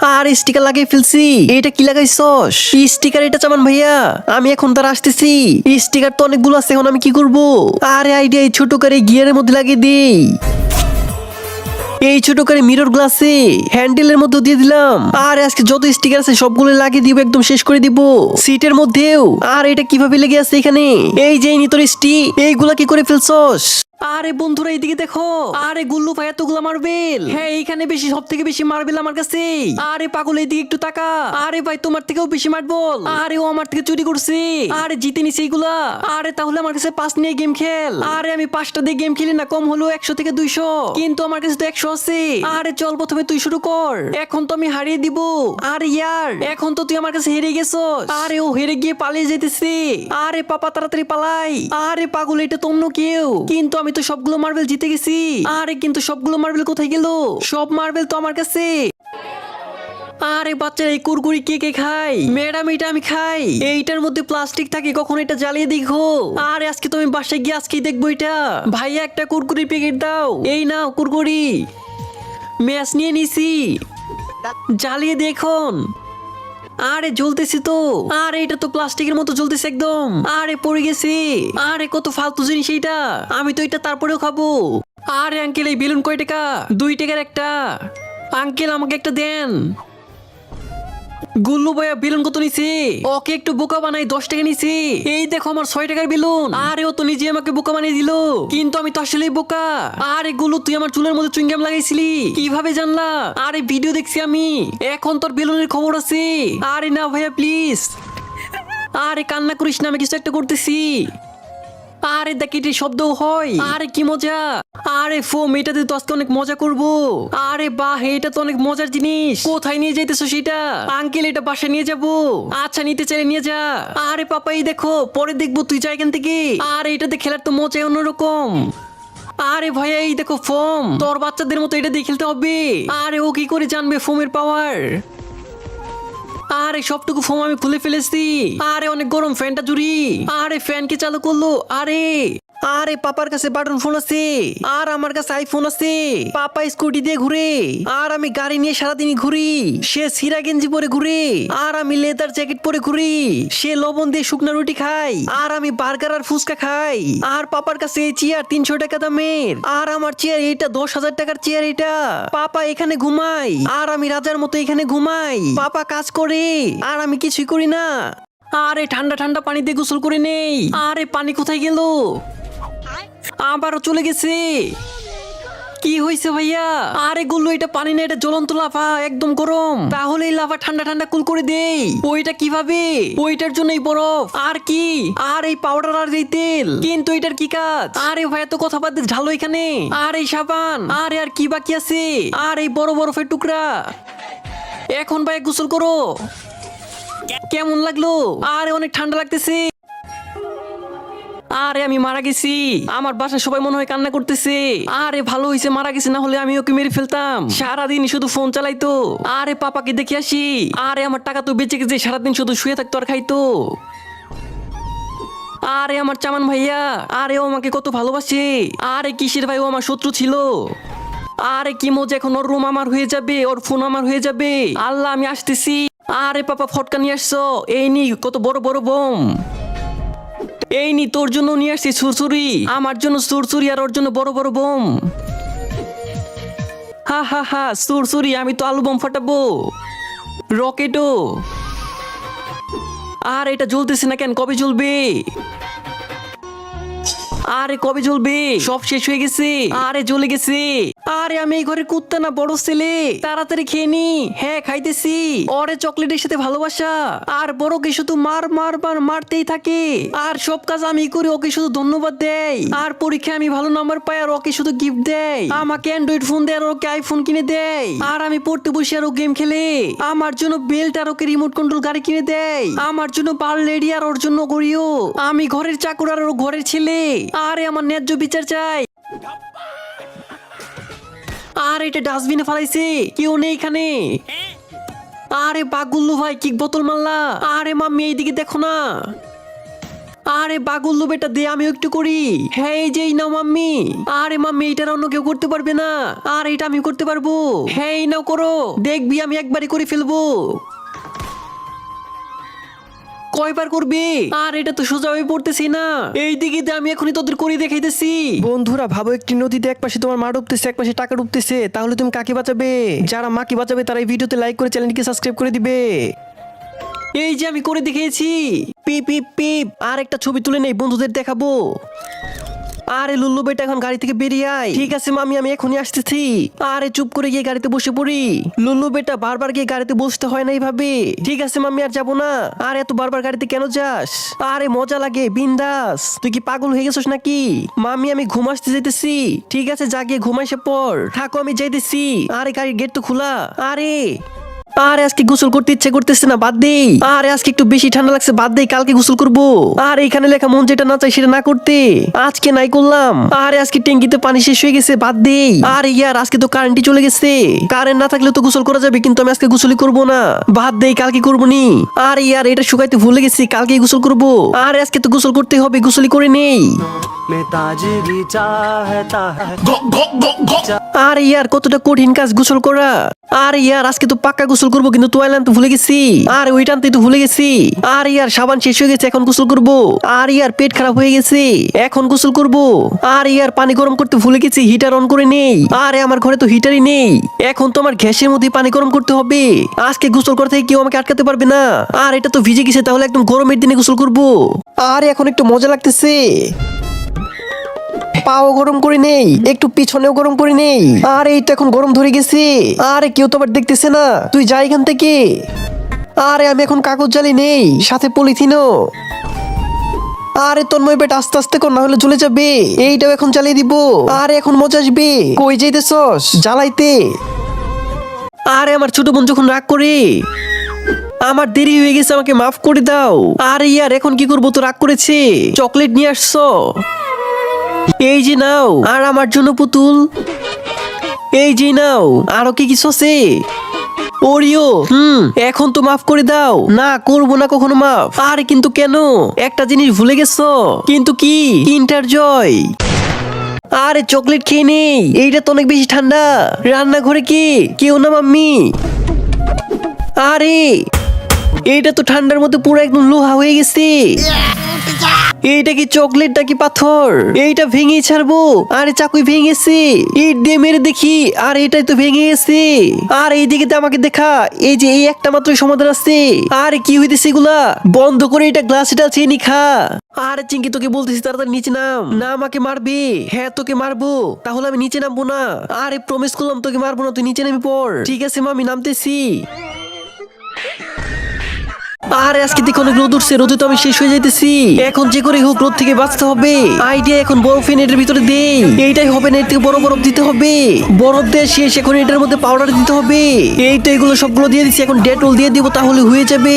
আর sticker লাগিয়ে ফেলছি। এটা কি লাগাইছস? স্টিকার এটা চামান ভাইয়া, আমি এখন তার আসতেছি। স্টিকার তো অনেকগুলো আছে, এখন আমি কি করব? আরে আইডিয়া, এই ছোট করে গিয়ারের মধ্যে লাগিয়ে দিই। এই ছোট করে মিরর গ্লাসে হ্যান্ডেলের মধ্যে দিয়ে দিলাম। আর আজকে যত স্টিকার আছে সবগুলো লাগিয়ে দিব, একদম শেষ করে দিব সিটের মধ্যেও। আর এটা কিভাবে লেগে আছে এখানে? এই যে নিতর স্টিক, এইগুলা কি করে ফেলছস? আরে বন্ধুরা এইদিকে দেখো, আরে গুল্লু ভাই এতগুলা মার্বেল। হ্যাঁ এইখানে বেশি, সব থেকে বেশি মার্বেল আমার কাছে। আরে পাগল এইদিকে একটু তাকা। আরে ভাই তোমার থেকেও বেশি মার্বেল। আরে ও আমার থেকে চুরি করছে। আরে জিতে নিছে এইগুলা। আরে তাহলে আমার কাছে 5 নিয়ে গেম খেল। আরে আমি 5টা দিয়ে গেম খেলি না, কম হলো 100 থেকে 200, কিন্তু আমার কাছে তো 100 আছে। আরে চল প্রথমে তুই শুরু কর, এখন তো আমি হারিয়ে দিব। আরে ইয়ার, এখন তো তুই আমার কাছে হেরে গেছস। আরে ও হেরে গিয়ে পালিয়ে যেতেছে। আরে পাপা তাড়াতাড়ি পালাই। আরে পাগল, এটা তো অন্য কেউ, কিন্তু আমি তো সবগুলো মার্বেল জিতে গেছি। আরে কিন্তু সবগুলো মার্বেল কোথায় গেল? সব মার্বেল তো আমার কাছে। আরে বাচ্চারা এই কুরকুরি কে কে খাই? ম্যাডাম এটা আমি খাই। এইটার মধ্যে প্লাস্টিক থাকে, কখন এটা জ্বালিয়ে দেখো। আরে আজকে তো আমি বাসায় গিয়ে আজকেই দেখবো এটা। ভাইয়া একটা কুরকুরি প্যাকেট দাও। এই নাও কুরকুরি। ম্যাচ নিয়ে নিছি, জ্বালিয়ে দেখুন। আরে জ্বলতেছি তো। আরে এটা তো প্লাস্টিকের মতো জ্বলতেছে একদম। আরে পড়ে গেছে। আরে কত ফালতু জিনিস এইটা, আমি তো এটা তারপরেও খাবো। আরে আঙ্কেল এই বেলুন কয় টাকা? 2 টাকার একটা। আঙ্কেল আমাকে একটা দেন। গুল্লু ভাইয়া বেলুন কত নিছে? ওকে একটু বোকা বানাই 10 টাকা নিছে। এই দেখো আমার 6 টাকার বেলুন। আরে ও তো নিজে আমাকে বোকা বানিয়ে দিল, কিন্তু আমি তো আসলেই বোকা। আরে গুল্লু তুই আমার চুলের মধ্যে চুইংগাম লাগাইছিলি, কিভাবে জানলা? আরে ভিডিও দেখছি আমি, এখন তোর বেলুনের খবর আছে। আরে না ভাইয়া প্লিজ। আরে কান্না করিস না, আমি কিছু একটা করতেছি। আরে দেখ এটি শব্দ হয়। আরে কি মজা। আরে ফোম, এটাতে তো আজকে অনেক মজা করব। আরে বাহ, এটা তো অনেক মজার জিনিস। কোথায় নিয়ে যাইতেছো সেটা? আঙ্কেল এটা বাসায় নিয়ে যাব। আচ্ছা নিতে চাইলে নিয়ে যা। আরে পাপা এই দেখো, পরে দেখবো, তুই যা এখান থেকে। আরে এটাতে খেলার তো মজাই অন্যরকম। আরে ভাইয়া এই দেখো ফোম, তোর বাচ্চাদের মতো এটা দিয়ে খেলতে হবে। আরে ও কি করে জানবে ফোমের পাওয়ার? আরে সবটুকু ফোম আমি খুলে ফেলেছি। আরে অনেক গরম, ফ্যানটা জুড়ি। আরে ফ্যান কে চালু করলো? আরে আরে পাপার কাছে বাটন ফোন আছে, আর আমার কাছে আইফোন আছে। পাপা স্কুটি দিয়ে ঘুরে, আর আমি গাড়ি নিয়ে সারাদিনই ঘুরি। সে সিরা গেঞ্জি পরে ঘুরে, আর আমি লেদার জ্যাকেট পরে ঘুরি। সে লবণ দিয়ে শুকনা রুটি খাই, আর আমি বার্গার আর ফুচকা খাই। আর পাপার কাছে এই চেয়ার 300 টাকা দামের, আর আমার চেয়ার এটা 10,000 টাকার চেয়ার এটা। পাপা এখানে ঘুমাই, আর আমি রাজার মতো এখানে ঘুমাই। পাপা কাজ করে, আর আমি কিছুই করি না। আরে ঠান্ডা ঠান্ডা পানি দিয়ে গোসল করে নেই। আরে পানি কোথায় গেল? আবারও চলে গেছে। কি হয়েছে ভাইয়া? আরে গুল্লু এটা পানি না, এটা জ্বলন্ত লাভা, একদম গরম। তাহলে এই লাভা ঠান্ডা ঠান্ডা কুল করে দেই। ওইটা কিভাবে? ওইটার জন্য এই বরফ। আর কি? আর এই পাউডার আর এই তেল, কিন্তু এটার কি কাজ? আরে ভাইয়া তো কথা বাদ দিয়ে ঢালো এখানে। আর এই সাবান, আরে আর কি বাকি আছে? আর এই বড় বরফের টুকরা। এখন ভাইয়া গোসল করো। কেমন লাগলো? আরে অনেক ঠান্ডা লাগতেছে। আরে আমি মারা গেছি, আমার বাসায় সবাই মনে হয় কান্না করতেছে। আরে ভালো হয়েছে মারা গেছে, না হলে আমি ওকে মেরে ফেলতাম। সারাদিন শুধু ফোন চালাইতো। আরে পাপাকে দেখে আসি। আরে আমার টাকা তো বেঁচে গেছে, সারাদিন শুধু শুয়ে থাকতো আর খাইতো। আরে আমার চামান ভাইয়া, আরে ও আমাকে কত ভালোবাসে। আরে কিসের ভাই, ও আমার শত্রু ছিল। আরে কি মজা, এখন ওর রুম আমার হয়ে যাবে, ওর ফোন আমার হয়ে যাবে। আল্লাহ আমি আসতেছি। আরে পাপা ফটকা নিয়ে আসছো, এই নি কত বড় বড় বোম। এই নি তোর জন্য নিয়ে আসছি সুরসুরি, আমার জন্য সুরসুরি, আর ওর জন্য বড় বড় বোম। হা হা হা, সুরসুরি, আমি তো আলু বোম ফাটাবো। রকেটও। আর এটা জ্বলতেছে না কেন? কবে জ্বলবে? আরে কবে জ্বলবে? সব শেষ হয়ে গেছে। আরে জ্বলে গেছে। আরে আমি এই ঘরের কুত্তা না বড় ছেলে, তাড়াতাড়ি খেয়ে নি। হ্যাঁ খাইতেছি। ওরে চকলেটের সাথে ভালোবাসা, আর বড়কে শুধু মার মার মার মারতেই থাকে। আর সব কাজ আমি করি, ওকে শুধু ধন্যবাদ দেয়। আর পরীক্ষায় আমি ভালো নাম্বার পাই, আর ওকে শুধু গিফট দেয়। আমাকে অ্যান্ড্রয়েড ফোন দেয়, আর ওকে আইফোন কিনে দেয়। আর আমি পড়তে বসে আর ও গেম খেলে। আমার জন্য বেল্ট আর ওকে রিমোট কন্ট্রোল গাড়ি কিনে দেয়। আমার জন্য পার লেডি আর ওর জন্য গড়িও। আমি ঘরের চাকর আর ও ঘরের ছেলে। আরে আমার ন্যায্য বিচার চাই। আর এটা ডাস্টবিনে ফেলাইছে, কেউ নেই এখানে। আরে বাগুল্লু ভাই কি বোতল মারলা? আরে মাম্মি এইদিকে দেখো না। আরে বাগুল্লু বেটা দে, আমি একটু করি। হ্যাঁ এই যে এই নাও মাম্মি। আরে মাম্মি এইটার অন্য কেউ করতে পারবে না, আর এটা আমি করতে পারবো। হ্যাঁ এই নাও করো, দেখবি আমি একবারই করে ফেলবো। কয়বার করবে? আর এটা তো সোজা হয়ে পড়তেছি না। এই দিকে আমি এখনই তোদের করে দেখাইতেছি। বন্ধুরা ভাবো, একটি নদীতে এক পাশে তোমার মা ডুবতেছে, এক পাশে টাকা ডুবতেছে, তাহলে তুমি কাকে বাঁচাবে? যারা মাকে বাঁচাবে তারা এই ভিডিওতে লাইক করে চ্যানেলকে সাবস্ক্রাইব করে দিবে। এই যে আমি করে দেখিয়েছি। পিপ পিপ পিপ। আর একটা ছবি তুলে নেই, বন্ধুদের দেখাবো। আরে লুল্লু বেটা এখন গাড়ি থেকে বেরিয়ে আয়। ঠিক আছে মামি, আমি এখনই আসতেছি। আরে চুপ করে গিয়ে গাড়িতে বসে পড়ি। লুল্লু বেটা বারবার গিয়ে গাড়িতে বসতে হয় না এইভাবে। ঠিক আছে মামি, আর যাবো না। আর এত বারবার গাড়িতে কেন যাস? আরে মজা লাগে, বিন্দাস। তুই কি পাগল হয়ে গেছিস নাকি? মামি আমি ঘুম আসতে যাইতেছি। ঠিক আছে যা গিয়ে ঘুমাইসে পর। থাকো আমি যাইতেছি। আরে গাড়ির গেট তো খোলা। আরে আরে আজকে গোসল করতে ইচ্ছে করতেছে না, বাদ দেই। আরে আজকে একটু বেশি ঠান্ডা লাগছে, বাদ দেই, কালকে গোসল করবো। আর এখানে লেখা মন যেটা না চাই সেটা না করতে, আজকে নাই করলাম। আরে আজকে ট্যাঙ্কিতে পানি শেষ হয়ে গেছে, বাদ দেই। আরে ইয়ার আজকে তো কারেন্টই চলে গেছে। কারেন্ট না থাকলে তো গোসল করা যাবে, কিন্তু আমি আজকে গোসলই করবো না, বাদ দেই, কালকে করবো নি। আরে ইয়ার এটা শুকাইতে ভুলে গেছি, কালকে গোসল করবো। আরে আজকে তো গোসল করতে হবে, গোসলই করে নেই। আরে ইয়ার কতটা কঠিন কাজ গোসল করা। আরে ইয়ার আজকে তো পাক্কা গোসল করবো, কিন্তু তোয়ালে আনতে ভুলে গেছি। আর ওইটা আনতে তো ভুলে গেছি। আর ইয়ার সাবান শেষ হয়ে গেছে, এখন গোসল করবো। আর ইয়ার পেট খারাপ হয়ে গেছে, এখন গোসল করবো। আর ইয়ার পানি গরম করতে ভুলে গেছি, হিটার অন করে নেই। আরে আমার ঘরে তো হিটারই নেই, এখন তো আমার গ্যাসের মধ্যে পানি গরম করতে হবে। আজকে গোসল করতে কেউ আমাকে আটকাতে পারবে না। আর এটা তো ভিজে গেছে, তাহলে একদম গরমের দিনে গোসল করবো। আর এখন একটু মজা লাগতেছে। পাও গরম করে নেই, একটু পিছনেও গরম করে নেই। আর এই তো এখন গরম ধরে গেছে। আরে কেউ তো আবার দেখতেছে না, তুই যা এখান থেকে। আরে আমি এখন কাগজ জালি নেই, সাথে পলিথিনও। আরে তন্ময় বেটা আস্তে আস্তে কর, না হলে জ্বলে যাবে। এইটাও এখন জ্বালিয়ে দিব। আরে এখন মজা আসবে। কই যাইতেছস? জ্বালাইতে। আরে আমার ছোট বোন যখন রাগ করে, আমার দেরি হয়ে গেছে, আমাকে মাফ করে দাও। আরে ইয়ার এখন কি করবো, তো রাগ করেছে। চকলেট নিয়ে আসছো, এই যে নাও। আর আমার জন্য পুতুল, এই যে নাও। আরো কি কিছু আছে? ওরিও। এখন তো মাফ করে দাও। না করবো না কখনো মাফ। আরে কিন্তু কেন? একটা জিনিস ভুলে গেছো। কিন্তু কি? কিন্ডার জয়। আরে চকলেট খেয়ে নেই, এইটা তো অনেক বেশি ঠান্ডা। রান্নাঘরে কি কেউ না মাম্মি? আরে এইটা তো ঠান্ডার মধ্যে পুরো একদম লোহা হয়ে গেছে। এইটা কি চকলেট নাকি পাথর? এইটা ভেঙে ছাড়বো। আরে চাকুই ভেঙেছে, ইট দিয়ে মেরে দেখি। আর এটাই তো ভেঙে গেছে। আর এইদিকে তো আমাকে দেখা, এই যে এই একটা মাত্র সমাধান আছে। আরে কি হইতেছে এগুলা? বন্ধ করে এটা গ্লাসে ঢালছে, নি খা। আরে চিঙ্কি তোকে বলতেছি তাড়াতাড়ি নিচে নাম, না আমাকে মারবে। হ্যাঁ তোকে মারবো, তাহলে আমি নিচে নামবো না। আরে প্রমিস করলাম তোকে মারবো না, তুই নিচে নামি পড়। ঠিক আছে মামি, নামতেছি। আরে আজকে দেখো অনেক রোদ উঠছে, রোদে তো আমি শেষ হয়ে যাইতেছি। এখন যে করে হোক রোদ থেকে বাঁচতে হবে। আইডিয়া এখন বরফ এনে এটার ভিতরে দেই। এইটাই হবে না, এর থেকে বড় বরফ দিতে হবে। বরফ দেওয়া শেষ, এখন এটার মধ্যে পাউডার দিতে হবে। এই তো এগুলো সবগুলো দিয়ে দিচ্ছি, এখন ডেটল দিয়ে দিব, তাহলে হয়ে যাবে।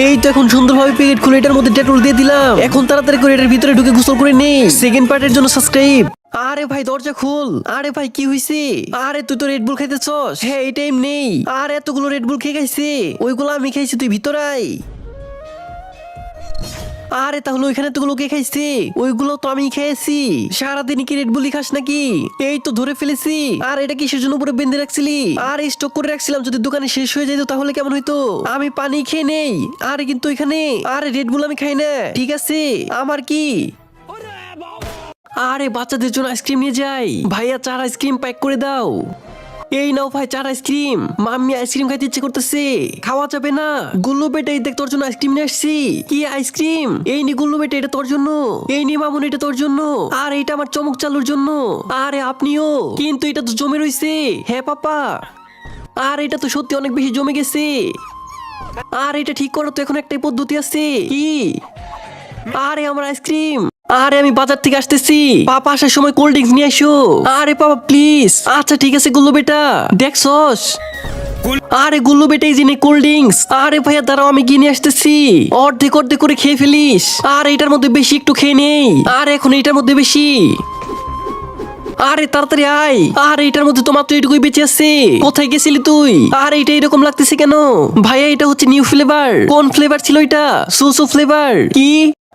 এই তো এখন সুন্দরভাবে প্যাকেট খুলে এটার মধ্যে ডেটল দিয়ে দিলাম। এখন তাড়াতাড়ি করে এটার ভিতরে ঢুকে গোসল করে নেই। সেকেন্ড পার্টের জন্য সাবস্ক্রাইব। আরে ভাই দরজা খুল। আরে ভাই কি হইছে? আরে তুই তো রেড বুল খাইতেছস? হ্যাঁ এই টাইম নেই। আর এতগুলো রেড বুল খেয়ে খাইছে, ওইগুলো আমি খাইছি, তুই ভিতরে আয়। আরে তাহলে ওইখানে তো কে খাইছে? ওইগুলো তো আমি খেয়েছি। সারাদিন কি রেড বুলি খাস নাকি? এই তো ধরে ফেলেছি। আর এটা কিসের জন্য উপরে বেঁধে রাখছিলি? আর স্টক করে রাখছিলাম, যদি দোকানে শেষ হয়ে যেত তাহলে কেমন হইতো? আমি পানি খেয়ে নেই। আরে কিন্তু এখানে, আরে রেড বুল আমি খাই না। ঠিক আছে আমার কি? আরে বাচ্চাদের জন্য আইসক্রিম নিয়ে যাই। ভাইয়া 4 আইসক্রিম প্যাক করে দাও। এই নাও ভাই 4 আইসক্রিম। মাম্মি আইসক্রিম খাইতে ইচ্ছে করতেছে, খাওয়া যাবে না। গুল্লু বেটা এই দেখ তোর জন্য আইসক্রিম নিয়ে আসছি। কি আইসক্রিম? এই নি গুল্লু বেটা, এটা তোর জন্য। এই নি মামুন, এটা তোর জন্য। আর এটা আমার চমক চালুর জন্য। আরে আপনিও। কিন্তু এটা তো জমে রইছে। হ্যাঁ পাপা। আর এটা তো সত্যি অনেক বেশি জমে গেছে। আর এটা ঠিক করো তো, এখন একটাই পদ্ধতি আছে। কি? আরে আমার আইসক্রিম। আরে আমি বাজার থেকে আসতেছি, পাপা আসার সময় কোল্ড ড্রিঙ্কস নিয়ে আসো। আরে পাপা প্লিজ। আচ্ছা ঠিক আছে গুল্লু বেটা, দেখছস? আরে গুল্লু বেটা এই যে কোল্ড ড্রিঙ্কস। আরে ভাইয়া দাঁড়াও, আমি গিয়ে নিয়ে আসতেছি। অর্ধেক অর্ধেক করে খেয়ে ফেলিস। আর এটার মধ্যে বেশি একটু খেয়ে নেই। আর এখন এটার মধ্যে বেশি। আরে তাড়াতাড়ি আয়। আর এটার মধ্যে তোমার তো এটুকুই বেঁচে আছে। কোথায় গেছিলি তুই? আর এটা এরকম লাগতেছে কেন? ভাইয়া এটা হচ্ছে নিউ ফ্লেভার। কোন ফ্লেভার ছিল এটা? সুসু ফ্লেভার। কি?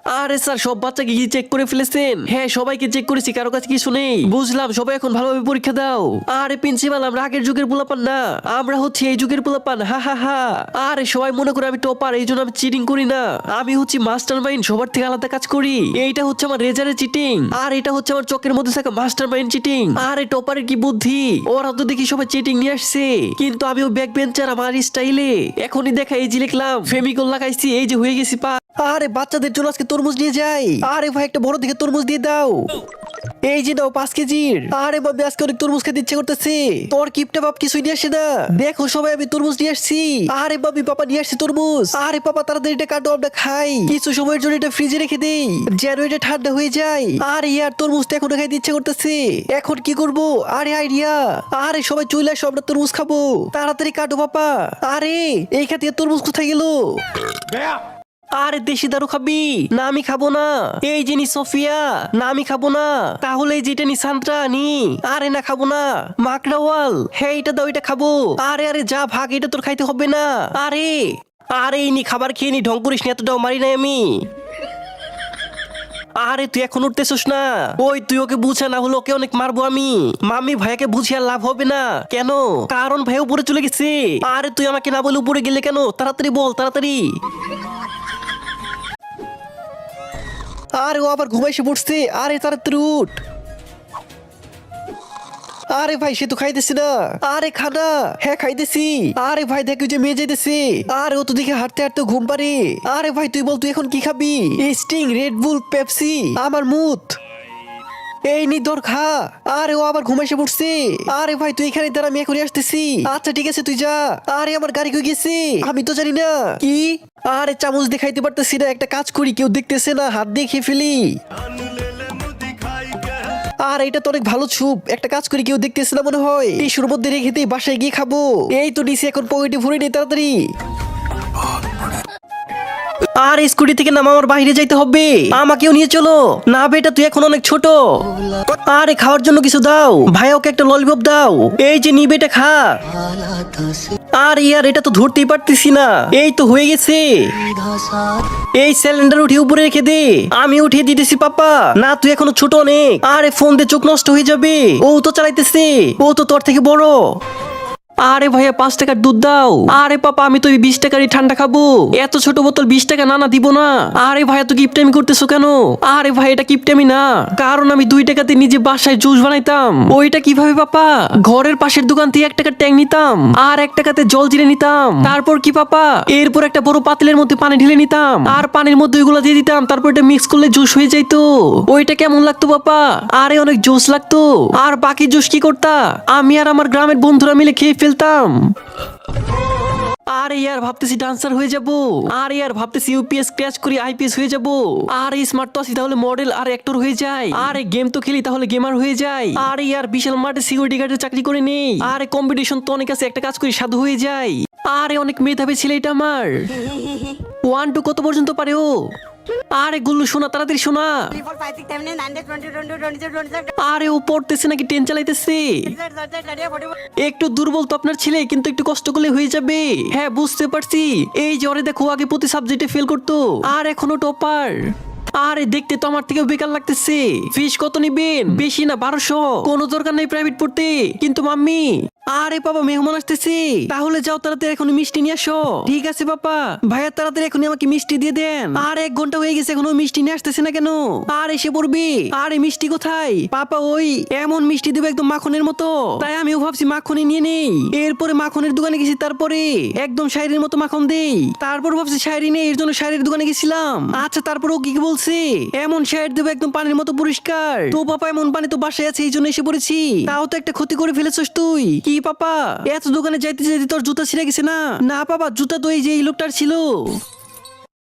আরে স্যার সব বাচ্চাকে কি চেক করে ফেলেছেন? হ্যাঁ সবাইকে চেক করেছি, কারো কাছে কিছু নেই। বুঝলাম, সবাই এখন ভালোভাবে পরীক্ষা দাও। আরে প্রিন্সিপাল, আমরা আগের যুগের পোলাপান না, আমরা হচ্ছে এই যুগের পোলাপান। হা হা হা। আরে সবাই মনে করে আমি টপার, এই জন্য আমি চিটিং করি না। আমি হচ্ছে মাস্টার মাইন্ড, সবার থেকে আলাদা কাজ করি। এইটা হচ্ছে আমার রেজারের চিটিং, আর এটা হচ্ছে আমার চোখের মধ্যে থাকা মাস্টার মাইন্ড চিটিং। আরে টপারের কি বুদ্ধি, ওরা তো দেখি সবাই চিটিং নিয়ে আসছে, কিন্তু আমিও ব্যাক বেঞ্চার আমার স্টাইলে। এখনই দেখা, এই যে লিখলাম, ফেমিকল লাগাইছি, এই যে হয়ে গেছি পা। আরে বাচ্চাদের জন্য আজকে তরমুজ নিয়ে যাই। আরে ভাই একটা বড় দিকে তরমুজ দিয়ে দাও। এই যে দাও 5 কেজির। আরে বাবা আজকে অনেক তরমুজ খেতে ইচ্ছে করতেছে। তোর কিপটা বাপ কিছুই নিয়ে আসে না। দেখো সবাই আমি তরমুজ নিয়ে আসছি। আরে বাবি পাপা নিয়ে আসছি তরমুজ। আরে পাপা তাড়াতাড়ি এটা কাটো, আমরা খাই। কিছু সময়ের জন্য এটা ফ্রিজে রেখে দেই, যেন এটা ঠান্ডা হয়ে যায়। আরে ইয়ার তরমুজটা এখনো খাইতে ইচ্ছে করতেছে, এখন কি করব? আরে আইডিয়া। আরে সবাই চলে আসো, আমরা তরমুজ খাবো। তাড়াতাড়ি কাটো পাপা। আরে এইখান থেকে তরমুজ কোথায় গেল? আরে দেশি দারু খাবি না? আমি খাবো না। এই যে নি সোফিয়া, না আমি খাবো না। তাহলে এই যেটা নি সান্ত্রা নি। আরে না খাবো না। মাকড়াওয়াল, হ্যাঁ এটা দাও, এটা খাবো। আরে আরে যা ভাগ, এটা তোর খাইতে হবে না। আরে আরে এই নি খাবার খেয়ে নি, ঢং করিস না, এতটাও মারি নাই আমি। আরে তুই এখন উঠতেছিস না? ওই তুই ওকে বুঝা, না হলে ওকে অনেক মারবো আমি। মামি ভাইয়াকে বুঝিয়ে আর লাভ হবে না। কেন? কারণ ভাই উপরে চলে গেছে। আরে তুই আমাকে না বলে উপরে গেলে কেন? তাড়াতাড়ি বল, তাড়াতাড়ি। আরে ও আবার ঘুমাইছে পড়ছে। আরে তাড়াতাড়ি উঠ। আরে ভাই সে তো খাইতেছি না। আরে খানা। হ্যাঁ খাইতেছি। আরে ভাই দেখো যে মেয়ে যাইতেছে। আরে ও তো দেখে হাঁটতে হাঁটতে ঘুম পারে। আরে ভাই তুই বল, তুই এখন কি খাবি? স্টিং, রেড বুল, পেপসি, আমার মুত। এই নি দর খা। আরে ও আবার ঘুমাইছে পড়ছে। আরে ভাই তুই এখানে দাঁড়া, আমি এখনই আসতেছি। আচ্ছা ঠিক আছে তুই যা। আরে আমার গাড়ি কই গেছে? আমি তো জানি না। কি? আরে চামচ দেখাইতে পারতেছি না, একটা কাজ করি, কেউ দেখতেছে না, হাত দিয়ে খেয়ে ফেলি। আর এটা তো অনেক ভালো ছুপ, একটা কাজ করি, কেউ দেখতেছে না মনে হয়, টিস্যুর মধ্যে রেখে দিয়ে বাসায় গিয়ে খাবো। এই তো নিচে, এখন পকেটে ভরে নে তাড়াতাড়ি। আর স্কুটি থেকে নামা, আমার বাইরে যাইতে হবে, আমাকেও নিয়ে চলো। না বেটা তুই এখন অনেক ছোট। আরে খাওয়ার জন্য কিছু দাও, ভাই ওকে একটা ললিপপ দাও। এই যে নি বেটা খা। আর ইয়ার এটা তো ধরতেই পারতেছি না। এই তো হয়ে গেছে। এই সিলিন্ডার উঠিয়ে উপরে রেখে দে, আমি উঠিয়ে দিতেছি পাপা। না তুই এখনো ছোট অনেক। আরে ফোন দিয়ে চোখ নষ্ট হয়ে যাবে। ও তো চালাইতেছে, ও তো তোর থেকে বড়। আরে ভাইয়া 5 টাকার দুধ দাও। আরে পাপা আমি তো 20 টাকারই ঠান্ডা খাবো, এত ছোট বোতল 20 টাকা না, না দিব না। আরে ভাইয়া তো কিপটামি করতেছো কেন? আরে ভাই এটা কিপটামি না, কারণ আমি 2 টাকাতে নিজে বাসায় জুস বানাইতাম। ওইটা কিভাবে পাপা? ঘরের পাশের দোকান থেকে 1 টাকার ট্যাং নিতাম, আর 1 টাকাতে জল জিরে নিতাম। তারপর কি পাপা, এরপর একটা বড় পাতিলের মধ্যে পানি ঢেলে নিতাম, আর পানির মধ্যে ওইগুলো দিয়ে দিতাম, তারপর এটা মিক্স করলে জুস হয়ে যাইতো। ওইটা কেমন লাগতো পাপা? আরে অনেক জুস লাগতো। আর বাকি জুস কি করতা? আমি আর আমার গ্রামের বন্ধুরা মিলে খেয়ে ফেলতাম। আরে ইয়ার ভাবতেছি ডান্সার হয়ে যাব। আরে ইয়ার ভাবতেছি ইউপিএস ক্র্যাশ করে আইপিএস হয়ে যাব। আরে স্মার্ট তো আছি, তাহলে মডেল আর অ্যাক্টর হয়ে যায়। আরে গেম তো খেলি, তাহলে গেমার হয়ে যায়। আরে ইয়ার বিশাল মাঠে সিকিউরিটি গার্ডের চাকরি করে নেই। আরে কম্পিটিশন তো অনেক আছে, একটা কাজ করি সাধু হয়ে যায়। আরে অনেক মেধাবী ছেলে এটা আমার। 1 2 কত পর্যন্ত পারে ও? আরে গুল্লু শোনা, তাড়াতাড়ি শোনা। 3, 4, 5, 6, 7, 8, 9, 10, 20, 22, 23, 24, 25, আরে ও পড়তেছে নাকি ট্রেন চালাইতেছে? 26, 27, 28, 41. একটু দুর্বল তো আপনার ছেলে, কিন্তু একটু কষ্ট করলে হয়ে যাবে। হ্যাঁ বুঝতে পারছি। এই যে ওরে দেখো, আগে প্রতি সাবজেক্টে ফেল করতো, আর এখনো টপার। আরে দেখতে তো আমার থেকেও বেকার লাগতেছে। ফিস কত নিবেন? বেশি না, 1200। কোনো দরকার নেই প্রাইভেট পড়তে। কিন্তু মাম্মি, আরে বাবা মেহমান আসতেছে, তাহলে যাও তাড়াতাড়ি এখন মিষ্টি নিয়ে আসো। ঠিক আছে বাবা। ভাইয়া তাড়াতাড়ি এখনই আমাকে মিষ্টি দিয়ে দেন। আর 1 ঘন্টা হয়ে গেছে, এখনো মিষ্টি নিয়ে আসতেছে না কেন? আর এসে পড়বি। আরে মিষ্টি কোথায় পাপা? ওই এমন মিষ্টি দেবে একদম মাখনের মতো, তাই আমিও ভাবছি মাখনই নিয়ে নেই। এরপরে মাখনের দোকানে গেছি, তারপরে একদম শায়রির মতো মাখন দেই। তারপর ভাবছি শায়রি নেই, এর জন্য শায়রির দোকানে গেছিলাম। আচ্ছা তারপর ও কি বলছে, এমন শায়র দেবে একদম পানির মতো পরিষ্কার। তো পাপা এমন পানি তো বাসায় আছে, এই জন্য এসে পড়েছি। তাও তো একটা ক্ষতি করে ফেলেছিস তুই। কি পাপা, এত দোকানে যাইতে যাইতে তোর জুতা ছিঁড়ে গেছে না? না পাপা, জুতা তো এই যে এই লোকটার ছিল।